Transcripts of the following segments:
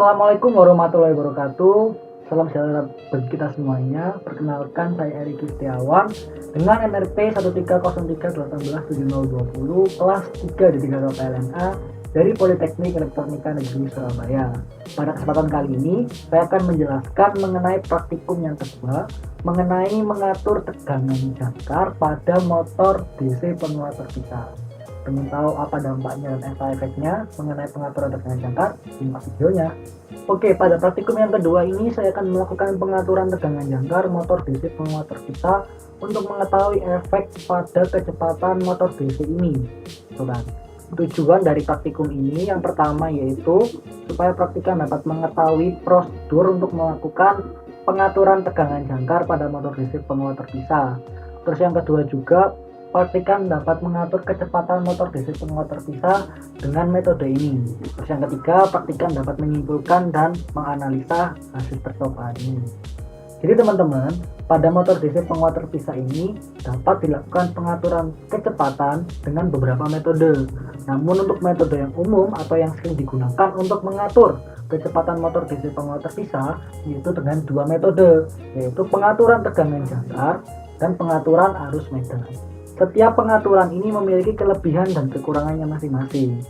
Assalamualaikum warahmatullahi wabarakatuh. Salam sejahtera bagi kita semuanya. Perkenalkan, saya Eri Setiawan dengan NRP 1303187020 kelas 3 di 3 KPLNA dari Politeknik Elektronika Negeri Surabaya. Pada kesempatan kali ini, saya akan menjelaskan mengenai praktikum yang kedua, mengenai mengatur tegangan jangkar pada motor DC penguat terpisah. Pengen tahu apa dampaknya dan efeknya mengenai pengaturan tegangan jangkar? Simak videonya. Oke, pada praktikum yang kedua ini saya akan melakukan pengaturan tegangan jangkar motor DC penguat terpisah untuk mengetahui efek pada kecepatan motor DC ini. Tujuan dari praktikum ini yang pertama yaitu supaya praktikan dapat mengetahui prosedur untuk melakukan pengaturan tegangan jangkar pada motor DC penguat terpisah. Terus yang kedua juga praktikan dapat mengatur kecepatan motor DC penguat terpisah dengan metode ini. Terus yang ketiga, praktikan dapat menyimpulkan dan menganalisa hasil percobaan ini. Jadi teman-teman, pada motor DC penguat terpisah ini dapat dilakukan pengaturan kecepatan dengan beberapa metode. Namun untuk metode yang umum atau yang sering digunakan untuk mengatur kecepatan motor DC penguat terpisah yaitu dengan dua metode, yaitu pengaturan tegangan jangkar dan pengaturan arus medan. Setiap pengaturan ini memiliki kelebihan dan kekurangannya masing-masing.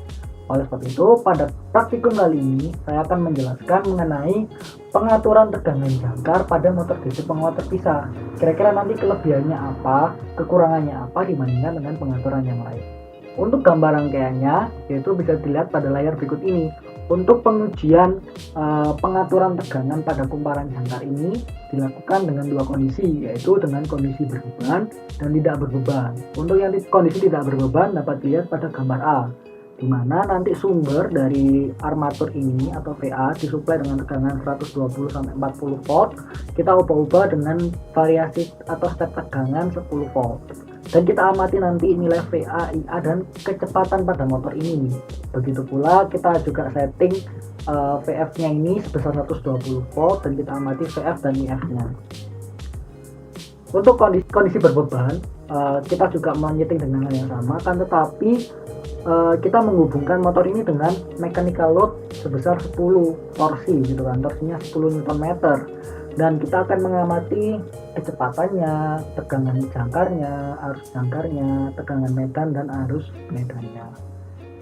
Oleh sebab itu, pada praktikum kali ini saya akan menjelaskan mengenai pengaturan tegangan jangkar pada motor DC penguat terpisah. Kira-kira nanti kelebihannya apa, kekurangannya apa dibandingkan dengan pengaturan yang lain. Untuk gambar rangkaiannya, yaitu bisa dilihat pada layar berikut ini. Untuk pengujian pengaturan tegangan pada kumparan jangkar ini dilakukan dengan dua kondisi, yaitu dengan kondisi berbeban dan tidak berbeban. Untuk yang kondisi tidak berbeban dapat dilihat pada gambar A, di mana nanti sumber dari armatur ini atau VA disuplai dengan tegangan 120 sampai 40 volt. Kita ubah-ubah dengan variasi atau step tegangan 10 volt. Dan kita amati nanti nilai VA, IA, dan kecepatan pada motor ini. Begitu pula kita juga setting VF-nya ini sebesar 120 volt dan kita amati VF dan IF-nya. Untuk kondisi berbeban, kita juga menyeting dengan hal yang sama, kan tetapi kita menghubungkan motor ini dengan mechanical load sebesar 10 torsi gitu kan, torsinya 10 Nm. Dan kita akan mengamati kecepatannya, tegangan jangkarnya, arus jangkarnya, tegangan medan dan arus medannya.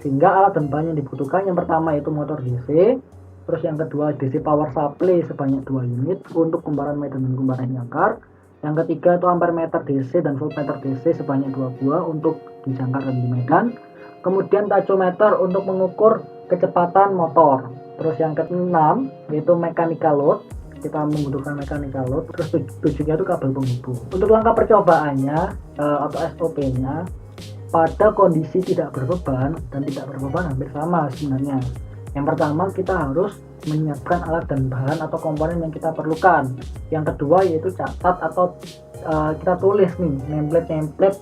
Sehingga alat dan bahan yang dibutuhkan yang pertama itu motor DC, terus yang kedua DC power supply sebanyak 2 unit untuk kumparan medan dan kumparan jangkar. Yang ketiga itu ampermeter DC dan voltmeter DC sebanyak 2 buah untuk di jangkar dan di medan. Kemudian tachometer untuk mengukur kecepatan motor. Terus yang keenam yaitu mechanical load. Kita membutuhkan mechanical load, terus tujuannya itu kabel penghubung. Untuk langkah percobaannya atau SOP-nya pada kondisi tidak berbeban dan tidak berbeban hampir sama sebenarnya. Yang pertama kita harus menyiapkan alat dan bahan atau komponen yang kita perlukan. Yang kedua yaitu catat atau kita tulis nih template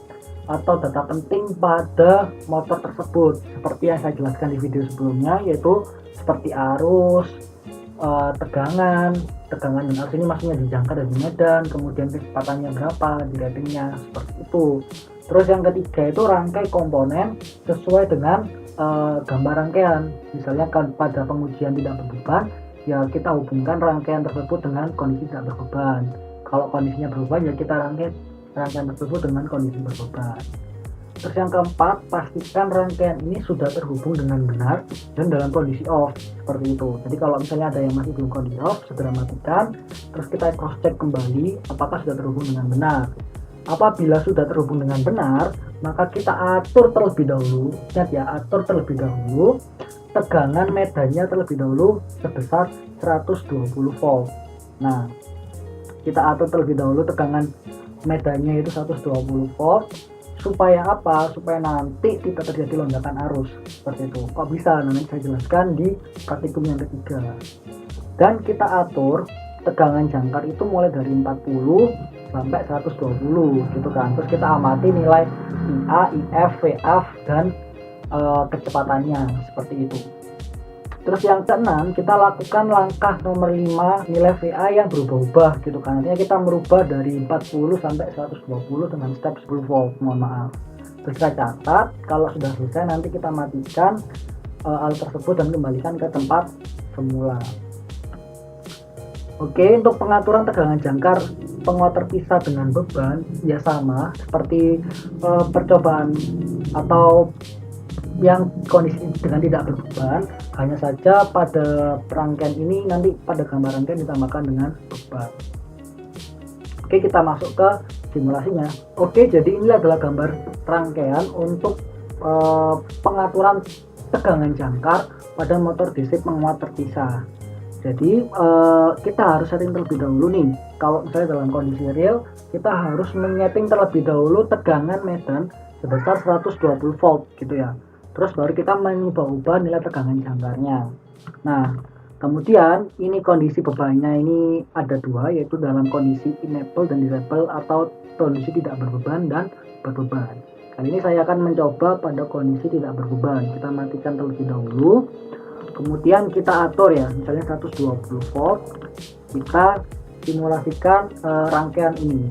atau data penting pada motor tersebut seperti yang saya jelaskan di video sebelumnya, yaitu seperti arus, tegangan dan arus ini maksudnya di jangkar dan di medan, kemudian kecepatannya berapa, di ratingnya seperti itu. Terus yang ketiga itu rangkai komponen sesuai dengan gambar rangkaian. Misalnya pada pengujian tidak berbeban, ya kita hubungkan rangkaian tersebut dengan kondisi tidak berbeban. Kalau kondisinya berbeban ya kita rangkaian tersebut dengan kondisi berbeban. Terus yang keempat, pastikan rangkaian ini sudah terhubung dengan benar dan dalam kondisi off, seperti itu. Jadi kalau misalnya ada yang masih belum kondisi off, segera matikan. Terus kita cross check kembali apakah sudah terhubung dengan benar. Apabila sudah terhubung dengan benar, maka kita atur terlebih dahulu. Ingat ya, atur terlebih dahulu tegangan medannya terlebih dahulu sebesar 120 volt. Nah, kita atur terlebih dahulu tegangan medannya itu 120 volt. Supaya apa? Supaya nanti tidak terjadi lonjakan arus seperti itu. Kok bisa? Nanti saya jelaskan di praktikum yang ketiga. Dan kita atur tegangan jangkar itu mulai dari 40 sampai 120 gitu kan. Terus kita amati nilai IA, IF, VF dan kecepatannya seperti itu. Terus yang keenam, kita lakukan langkah nomor 5, nilai VA yang berubah-ubah gitu kan. Artinya kita merubah dari 40 sampai 120 dengan step 10 volt, mohon maaf. Terus kita catat, kalau sudah selesai nanti kita matikan alat tersebut dan kembalikan ke tempat semula. Oke, untuk pengaturan tegangan jangkar penguat terpisah dengan beban ya sama seperti percobaan atau yang kondisi dengan tidak berbeban, hanya saja pada rangkaian ini nanti pada gambar rangkaian ditambahkan dengan beban. Oke, kita masuk ke simulasinya. Oke, jadi ini adalah gambar rangkaian untuk pengaturan tegangan jangkar pada motor DC penguat terpisah. Jadi kita harus setting terlebih dahulu nih. Kalau misalnya dalam kondisi real, kita harus menyeting terlebih dahulu tegangan medan sebesar 120 volt gitu ya. Terus baru kita mengubah-ubah nilai tegangan jangkarnya. Nah, kemudian ini kondisi bebannya ini ada dua, yaitu dalam kondisi enable dan disable atau kondisi tidak berbeban dan berbeban. Kali ini saya akan mencoba pada kondisi tidak berbeban. Kita matikan terlebih dahulu. Kemudian kita atur ya, misalnya 120 volt. Kita simulasikan rangkaian ini.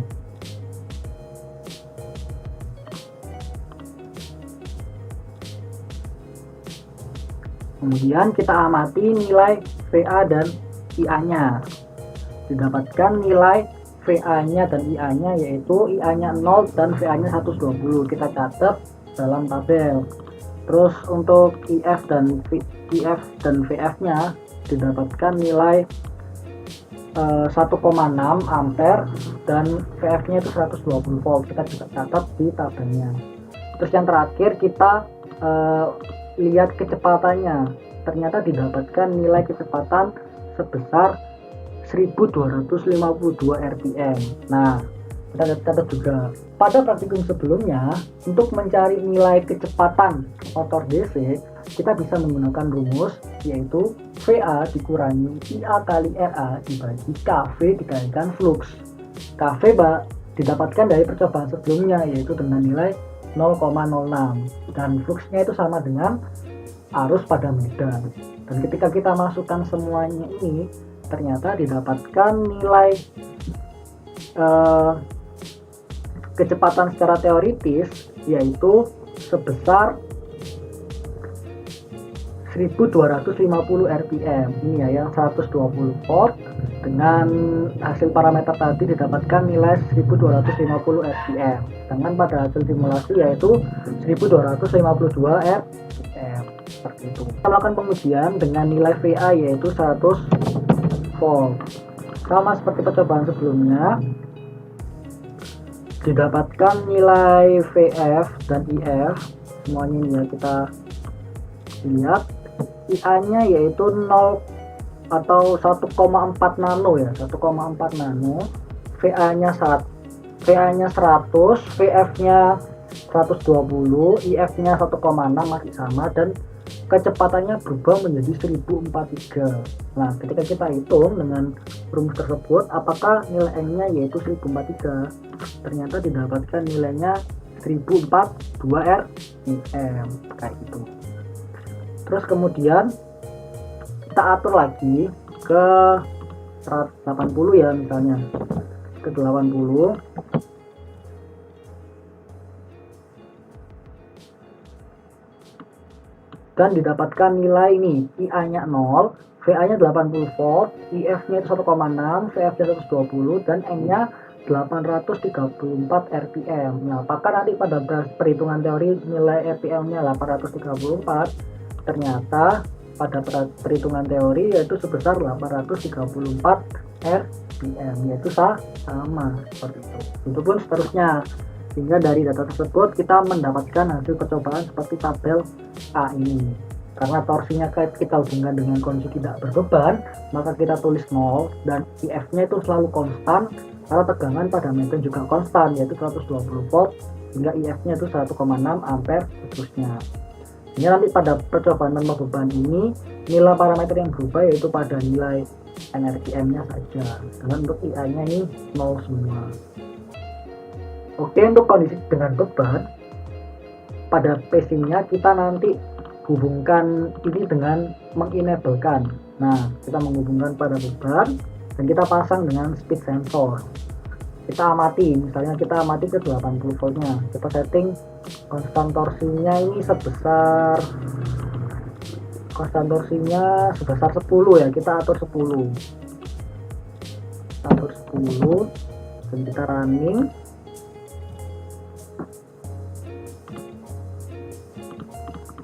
Kemudian kita amati nilai VA dan IA-nya. Didapatkan nilai VA-nya dan IA-nya, yaitu IA-nya 0 dan VA-nya 120. Kita catat dalam tabel. Terus untuk IF dan VF-nya didapatkan nilai 1,6 ampere dan VF-nya itu 120 volt. Kita juga catat di tabelnya. Terus yang terakhir kita lihat kecepatannya. Ternyata didapatkan nilai kecepatan sebesar 1252 rpm. Nah, kita catat juga pada praktikum sebelumnya, untuk mencari nilai kecepatan motor DC kita bisa menggunakan rumus, yaitu VA dikurangi IA kali RA dibagi KV dikalikan flux. KV didapatkan dari percobaan sebelumnya, yaitu dengan nilai 0,06, dan fluxnya itu sama dengan arus pada medan. Dan ketika kita masukkan semuanya ini, ternyata didapatkan nilai kecepatan secara teoritis, yaitu sebesar 1250 rpm. Ini ya, yang 120 volt dengan hasil parameter tadi didapatkan nilai 1250 rpm. Sedangkan pada hasil simulasi yaitu 1252 rpm. Seperti itu. Kita lakukan pengujian dengan nilai VA yaitu 100 volt. Sama seperti percobaan sebelumnya, didapatkan nilai VF dan IF semuanya ini ya, kita lihat. IA-nya yaitu 0 atau 1,4 nano ya, 1,4 nano. VA-nya 100, VF-nya 120, IF-nya 1,6 masih sama, dan kecepatannya berubah menjadi 1043. Nah, ketika kita hitung dengan rumus tersebut, apakah nilai N-nya yaitu 1043? Ternyata didapatkan nilainya 1042 rpm kayak gitu. Terus kemudian kita atur lagi ke 180 ya, misalnya ke 80. Dan didapatkan nilai ini, IA-nya 0, VA-nya 80 volt, IF-nya itu 1,6, VF-nya 120, dan N-nya 834 rpm. Nah, apakah nanti pada perhitungan teori nilai rpm-nya 834? Ternyata pada perhitungan teori yaitu sebesar 834 rpm, yaitu sama seperti itu. Itu pun seterusnya, sehingga dari data tersebut kita mendapatkan hasil percobaan seperti tabel A ini. Karena torsinya kita hubungkan dengan kondisi tidak berbeban, maka kita tulis 0, dan IF-nya itu selalu konstan karena tegangan pada medan juga konstan, yaitu 120 volt, hingga IF-nya itu 1,6 ampere seterusnya. Ini nanti pada percobaan tanpa beban ini nilai parameter yang berubah yaitu pada nilai NRPM-nya saja. Dan untuk IA-nya ini 0 semua. Oke, untuk kondisi dengan beban, pada pacing-nya kita nanti hubungkan ini dengan mengenablekan. Nah, kita menghubungkan pada beban dan kita pasang dengan speed sensor. Kita amati, misalnya kita amati ke 80 voltnya. Kita setting konstan torsinya ini sebesar 0,5 konstan torsinya sebesar 10 ya, kita atur 10 dan kita running.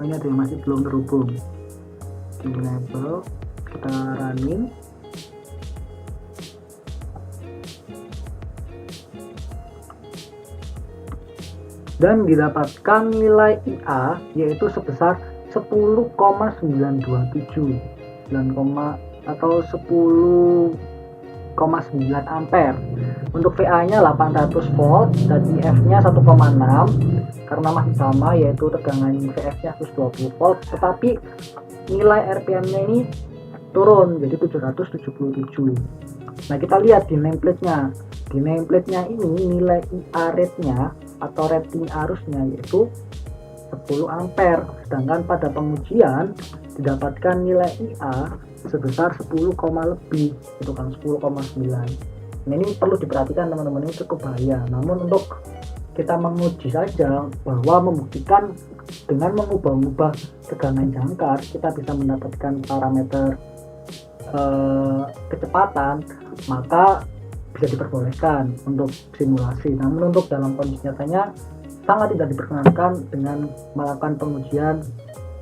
Ini ada yang masih belum terhubung, enable, kita running. Dan didapatkan nilai IA yaitu sebesar 10,927 atau 10,9 ampere. Untuk VA nya 800 volt dan IF nya 1,6 karena masih sama, yaitu tegangan VF nya 120 volt, tetapi nilai RPM nya ini turun jadi 777. Nah, kita lihat di nameplate nya. Di nameplate nya ini nilai IA rate nya atau rating arusnya yaitu 10 ampere, sedangkan pada pengujian didapatkan nilai IA sebesar 10, lebih, itu kan 10,9. Nah, ini perlu diperhatikan teman-teman, ini cukup bahaya. Namun untuk kita menguji saja bahwa membuktikan dengan mengubah-ubah tegangan jangkar kita bisa mendapatkan parameter kecepatan, maka bisa diperbolehkan untuk simulasi. Namun untuk dalam kondisi nyatanya sangat tidak diperkenankan dengan melakukan pengujian,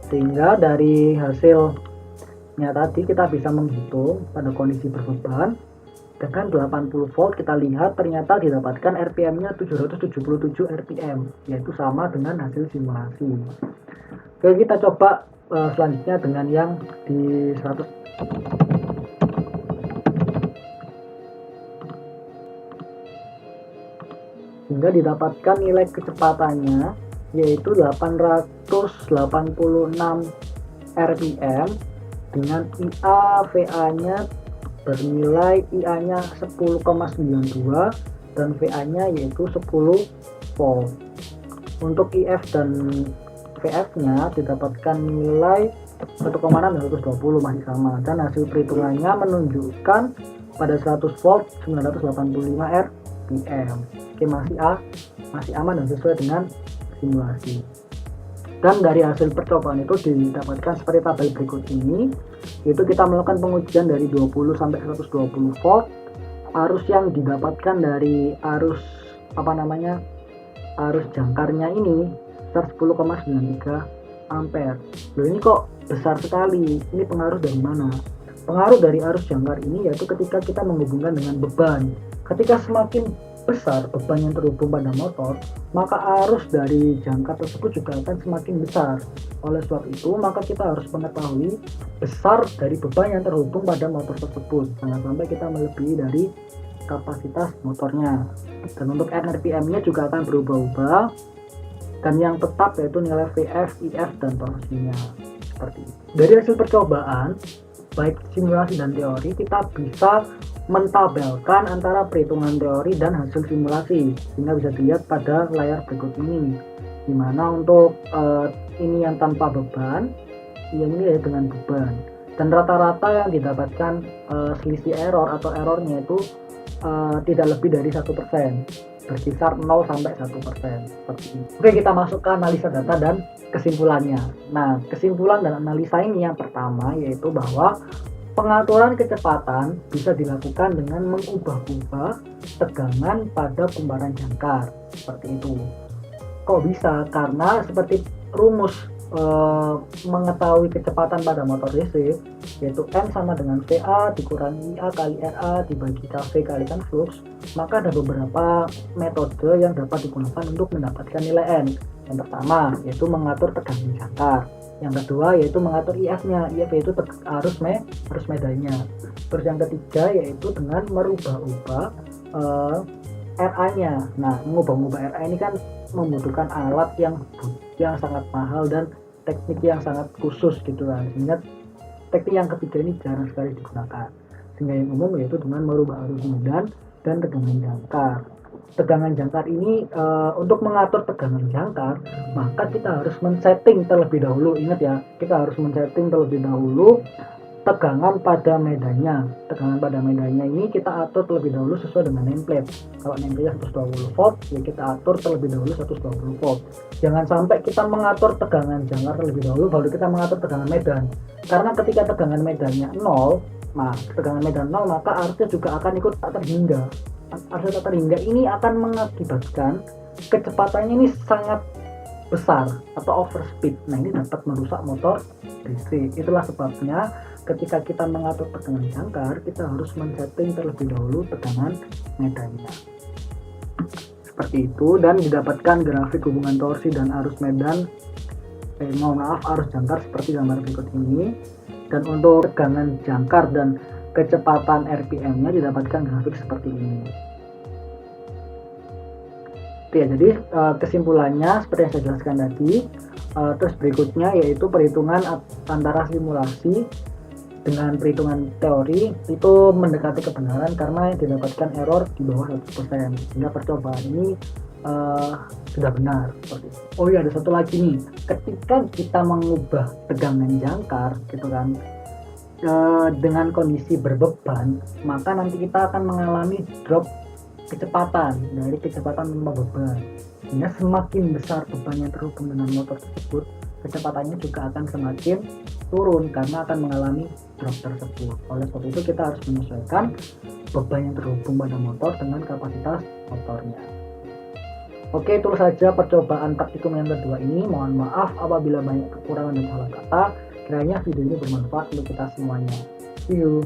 sehingga dari hasilnya tadi kita bisa menghitung pada kondisi berbeban dengan 80 volt. Kita lihat ternyata didapatkan RPM nya 777 RPM, yaitu sama dengan hasil simulasi. Oke, kita coba selanjutnya dengan yang di 100. Sehingga didapatkan nilai kecepatannya yaitu 886 RPM dengan IA VA nya bernilai IA nya 10,92 dan VA nya yaitu 10 volt. Untuk IF dan VF nya didapatkan nilai 1,6 dan 120 masih sama, dan hasil perhitungannya menunjukkan pada 100 volt 985 RPM. Oke, masih aman dan sesuai dengan simulasi. Dan dari hasil percobaan itu didapatkan seperti tabel berikut ini, yaitu kita melakukan pengujian dari 20 sampai 120 volt. Arus yang didapatkan dari arus jangkarnya ini sebesar 10,93 ampere. Loh, ini kok besar sekali. Ini pengaruh dari mana? Pengaruh dari arus jangkar ini yaitu ketika kita menghubungkan dengan beban. Ketika semakin besar beban yang terhubung pada motor, maka arus dari jangkar tersebut juga akan semakin besar. Oleh sebab itu, maka kita harus mengetahui besar dari beban yang terhubung pada motor tersebut. Jangan sampai kita melebihi dari kapasitas motornya. Dan untuk RPM-nya juga akan berubah-ubah. Dan yang tetap yaitu nilai VF, IF, dan torsinya. Seperti itu. Dari hasil percobaan, baik simulasi dan teori, kita bisa mentabelkan antara perhitungan teori dan hasil simulasi, sehingga bisa dilihat pada layar berikut ini, dimana untuk ini yang tanpa beban, yang ini ya dengan beban, dan rata-rata yang didapatkan selisih error atau errornya itu tidak lebih dari 1%, berkisar 0 sampai 1%, seperti ini. Oke, kita masuk ke analisa data dan kesimpulannya. Nah, kesimpulan dan analisa ini yang pertama yaitu bahwa pengaturan kecepatan bisa dilakukan dengan mengubah-ubah tegangan pada kumparan jangkar, seperti itu. Kok bisa? Karena seperti rumus mengetahui kecepatan pada motor DC, yaitu M sama dengan VA dikurangi IA kali RA dibagi KV kalikan flux, maka ada beberapa metode yang dapat digunakan untuk mendapatkan nilai N. Yang pertama yaitu mengatur tegangan jangkar. Yang kedua yaitu mengatur IF-nya, IF yaitu arus medannya. Terus yang ketiga yaitu dengan merubah-ubah RA-nya. Nah, mengubah-ubah RA ini kan membutuhkan alat yang sangat mahal dan teknik yang sangat khusus gitu kan. Sehingga teknik yang ketiga ini jarang sekali digunakan. Sehingga yang umum yaitu dengan merubah arus medan dan tegangan jangkar. Tegangan jangkar ini untuk mengatur tegangan jangkar, maka kita harus men-setting terlebih dahulu. Ingat ya, kita harus men-setting terlebih dahulu tegangan pada medannya. Tegangan pada medannya ini kita atur terlebih dahulu sesuai dengan nameplate. Kalau nameplate 120 volt, ya kita atur terlebih dahulu 120 volt. Jangan sampai kita mengatur tegangan jangkar terlebih dahulu, baru kita mengatur tegangan medan. Karena ketika tegangan medannya 0, tegangan medan 0, maka arusnya juga akan ikut tak terhingga. Arusnya tak terhingga ini akan mengakibatkan kecepatannya ini sangat besar atau overspeed. Nah, ini dapat merusak motor listrik. Itulah sebabnya ketika kita mengatur tegangan jangkar, kita harus men-setting terlebih dahulu tegangan medannya. Seperti itu, dan didapatkan grafik hubungan torsi dan arus medan arus jangkar seperti gambar berikut ini. Dan untuk tegangan jangkar dan kecepatan RPM-nya didapatkan grafik seperti ini. Ya, jadi kesimpulannya seperti yang saya jelaskan tadi. Terus berikutnya yaitu perhitungan antara simulasi dengan perhitungan teori itu mendekati kebenaran karena didapatkan error di bawah 100%, sehingga percobaan ini sudah benar seperti itu. Oh iya, ada satu lagi nih, ketika kita mengubah tegangan jangkar gitu kan, dengan kondisi berbeban, maka nanti kita akan mengalami drop kecepatan dari kecepatan tanpa beban, sehingga semakin besar beban yang terhubung dengan motor tersebut, kecepatannya juga akan semakin turun karena akan mengalami drop tersebut. Oleh sebab itu kita harus menyesuaikan beban yang terhubung pada motor dengan kapasitas motornya. Oke, itu saja percobaan praktikum yang kedua ini. Mohon maaf apabila banyak kekurangan dan salah kata. Kiranya video ini bermanfaat untuk kita semuanya. See you.